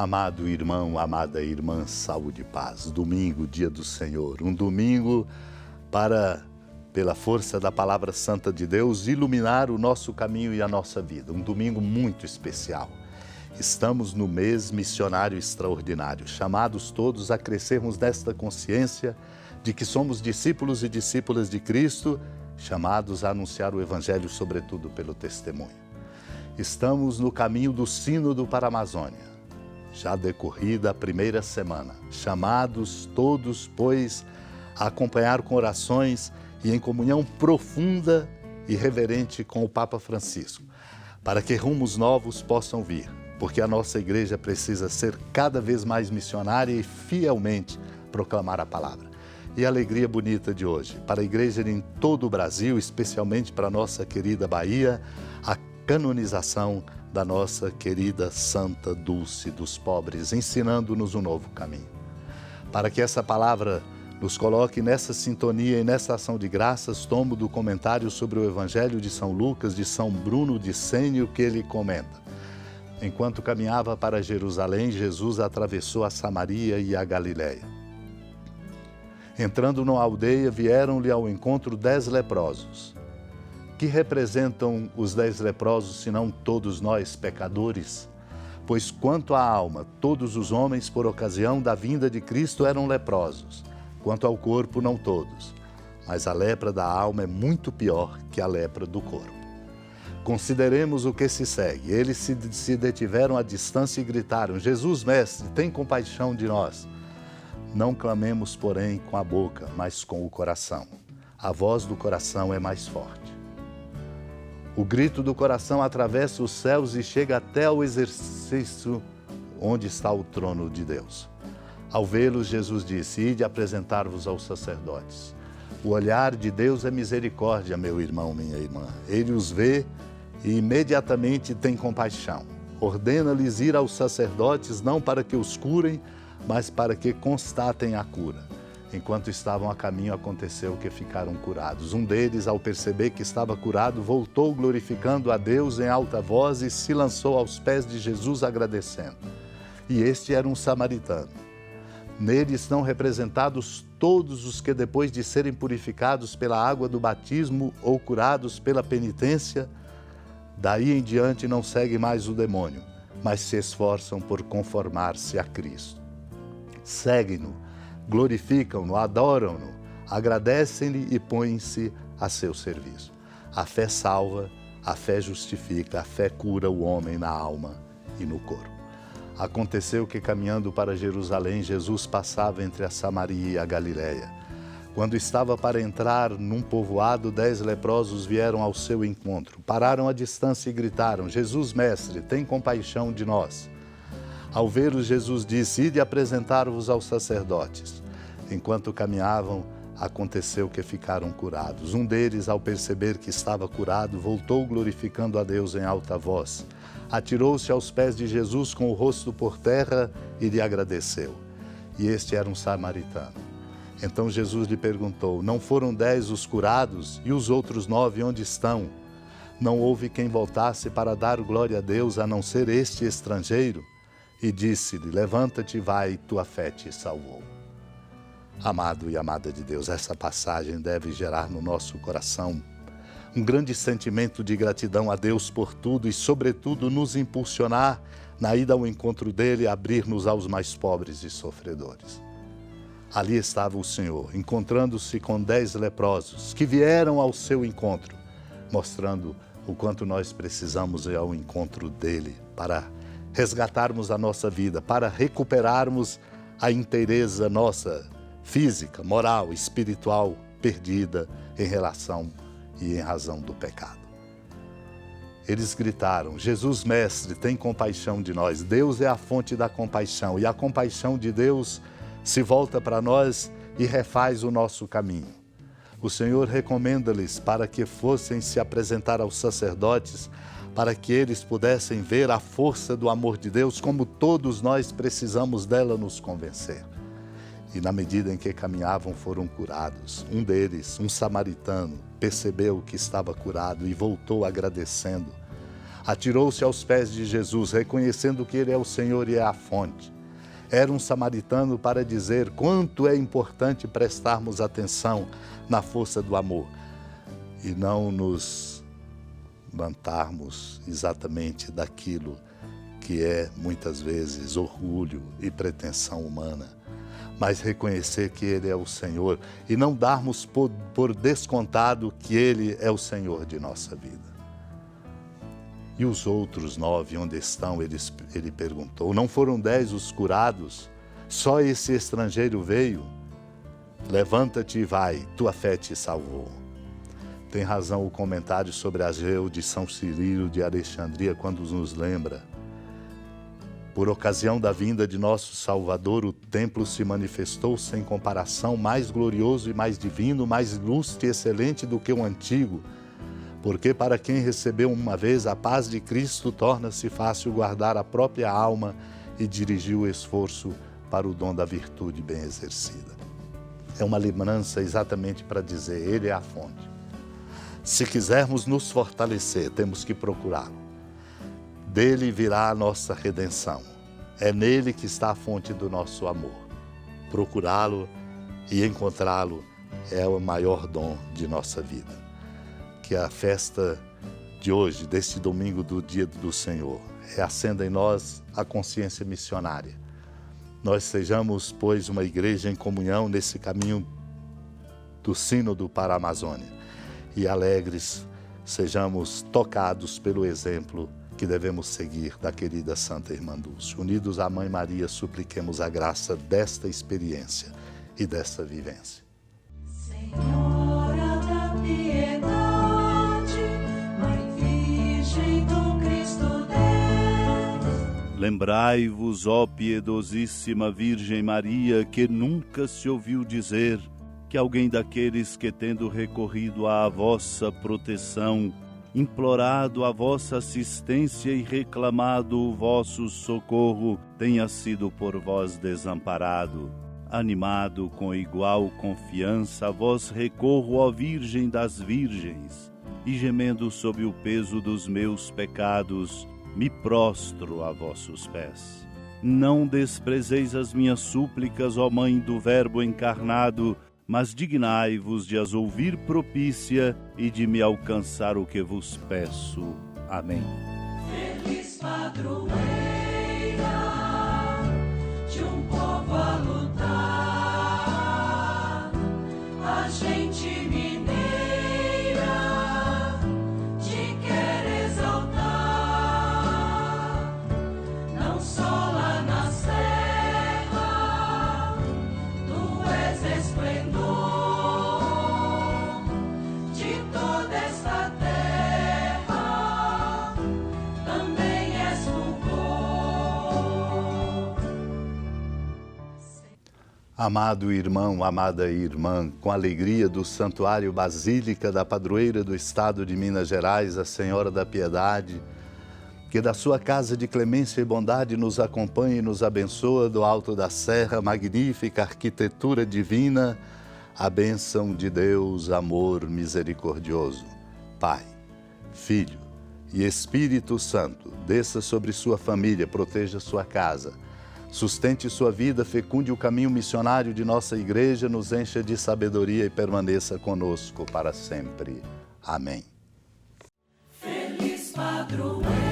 Amado irmão, amada irmã, saúde e paz. Domingo, dia do Senhor. Um domingo para, pela força da palavra santa de Deus, iluminar o nosso caminho e a nossa vida. Um domingo muito especial. Estamos no mês missionário extraordinário, chamados todos a crescermos nesta consciência de que somos discípulos e discípulas de Cristo, chamados a anunciar o Evangelho, sobretudo pelo testemunho. Estamos no caminho do Sínodo para a Amazônia. Já decorrida a primeira semana, chamados todos, pois, a acompanhar com orações e em comunhão profunda e reverente com o Papa Francisco, para que rumos novos possam vir, porque a nossa igreja precisa ser cada vez mais missionária e fielmente proclamar a palavra. E a alegria bonita de hoje, para a igreja em todo o Brasil, especialmente para a nossa querida Bahia, a canonização da nossa querida Santa Dulce dos Pobres, ensinando-nos um novo caminho. Para que essa palavra nos coloque nessa sintonia e nessa ação de graças, tomo do comentário sobre o Evangelho de São Lucas, de São Bruno de Sênio, que ele comenta. Enquanto caminhava para Jerusalém, Jesus atravessou a Samaria e a Galiléia. Entrando numa aldeia, vieram-lhe ao encontro 10 leprosos. Que representam os 10 leprosos, senão todos nós, pecadores? Pois quanto à alma, todos os homens, por ocasião da vinda de Cristo, eram leprosos. Quanto ao corpo, não todos. Mas a lepra da alma é muito pior que a lepra do corpo. Consideremos o que se segue. Eles se detiveram à distância e gritaram: Jesus, mestre, tem compaixão de nós. Não clamemos, porém, com a boca, mas com o coração. A voz do coração é mais forte. O grito do coração atravessa os céus e chega até ao exercício onde está o trono de Deus. Ao vê-los, Jesus disse: ide apresentar-vos aos sacerdotes. O olhar de Deus é misericórdia, meu irmão, minha irmã. Ele os vê e imediatamente tem compaixão. Ordena-lhes ir aos sacerdotes, não para que os curem, mas para que constatem a cura. Enquanto estavam a caminho, aconteceu que ficaram curados. Um deles, ao perceber que estava curado, voltou glorificando a Deus em alta voz e se lançou aos pés de Jesus agradecendo. E este era um samaritano. Nele estão representados todos os que, depois de serem purificados pela água do batismo ou curados pela penitência, daí em diante não seguem mais o demônio, mas se esforçam por conformar-se a Cristo. Seguem-no, glorificam-no, adoram-no, agradecem-lhe e põem-se a seu serviço. A fé salva, a fé justifica, a fé cura o homem na alma e no corpo. Aconteceu que, caminhando para Jerusalém, Jesus passava entre a Samaria e a Galiléia. Quando estava para entrar num povoado, 10 leprosos vieram ao seu encontro. Pararam à distância e gritaram: Jesus, mestre, tem compaixão de nós. Ao ver-os, Jesus disse: ide apresentar-vos aos sacerdotes. Enquanto caminhavam, aconteceu que ficaram curados. Um deles, ao perceber que estava curado, voltou glorificando a Deus em alta voz. Atirou-se aos pés de Jesus com o rosto por terra e lhe agradeceu. E este era um samaritano. Então Jesus lhe perguntou: não foram 10 os curados? E os outros 9 onde estão? Não houve quem voltasse para dar glória a Deus, a não ser este estrangeiro? E disse-lhe: levanta-te e vai, tua fé te salvou. Amado e amada de Deus, essa passagem deve gerar no nosso coração um grande sentimento de gratidão a Deus por tudo e, sobretudo, nos impulsionar na ida ao encontro dele, abrir-nos aos mais pobres e sofredores. Ali estava o Senhor, encontrando-se com 10 leprosos que vieram ao seu encontro, mostrando o quanto nós precisamos ir ao encontro dele para resgatarmos a nossa vida, para recuperarmos a inteireza nossa, física, moral, espiritual, perdida em relação e em razão do pecado. Eles gritaram: Jesus, mestre, tem compaixão de nós. Deus é a fonte da compaixão e a compaixão de Deus se volta para nós e refaz o nosso caminho. O Senhor recomenda-lhes para que fossem se apresentar aos sacerdotes, para que eles pudessem ver a força do amor de Deus, como todos nós precisamos dela nos convencer. E na medida em que caminhavam, foram curados. Um deles, um samaritano, percebeu que estava curado e voltou agradecendo. Atirou-se aos pés de Jesus, reconhecendo que Ele é o Senhor e é a fonte. Era um samaritano para dizer quanto é importante prestarmos atenção na força do amor e não nos vantarmos exatamente daquilo que é, muitas vezes, orgulho e pretensão humana, mas reconhecer que Ele é o Senhor e não darmos por descontado que Ele é o Senhor de nossa vida. E os outros 9, onde estão? Ele perguntou. Não foram 10 os curados? Só esse estrangeiro veio? Levanta-te e vai, tua fé te salvou. Tem razão o comentário sobre Ageu de São Cirilo de Alexandria, quando nos lembra. Por ocasião da vinda de nosso Salvador, o templo se manifestou sem comparação, mais glorioso e mais divino, mais ilustre e excelente do que o antigo, porque para quem recebeu uma vez a paz de Cristo, torna-se fácil guardar a própria alma e dirigir o esforço para o dom da virtude bem exercida. É uma lembrança exatamente para dizer, Ele é a fonte. Se quisermos nos fortalecer, temos que procurá-lo. Dele virá a nossa redenção. É nele que está a fonte do nosso amor. Procurá-lo e encontrá-lo é o maior dom de nossa vida. Que a festa de hoje, deste domingo do dia do Senhor, reacenda em nós a consciência missionária. Nós sejamos, pois, uma igreja em comunhão nesse caminho do sínodo para a Amazônia. E alegres, sejamos tocados pelo exemplo que devemos seguir da querida Santa Irmã Dulce. Unidos à Mãe Maria, supliquemos a graça desta experiência e desta vivência. Senhora da piedade, Mãe Virgem do Cristo Deus. Lembrai-vos, ó piedosíssima Virgem Maria, que nunca se ouviu dizer que alguém daqueles que, tendo recorrido à vossa proteção, implorado a vossa assistência e reclamado o vosso socorro, tenha sido por vós desamparado. Animado com igual confiança, a vós recorro, ó Virgem das Virgens, e gemendo sob o peso dos meus pecados, me prostro a vossos pés. Não desprezeis as minhas súplicas, ó Mãe do Verbo encarnado, mas dignai-vos de as ouvir propícia e de me alcançar o que vos peço. Amém. Feliz padroeira de um povo a lutar, a gente mineira te quer exaltar, não só lá na serra, tu és esplendor de toda esta terra, também és fulgor. Amado irmão, amada irmã, com a alegria do Santuário Basílica da Padroeira do Estado de Minas Gerais, a Senhora da Piedade, que da sua casa de clemência e bondade nos acompanhe e nos abençoa do alto da serra, magnífica arquitetura divina, a bênção de Deus, amor misericordioso. Pai, Filho e Espírito Santo, desça sobre sua família, proteja sua casa, sustente sua vida, fecunde o caminho missionário de nossa igreja, nos encha de sabedoria e permaneça conosco para sempre. Amém. Feliz padroeira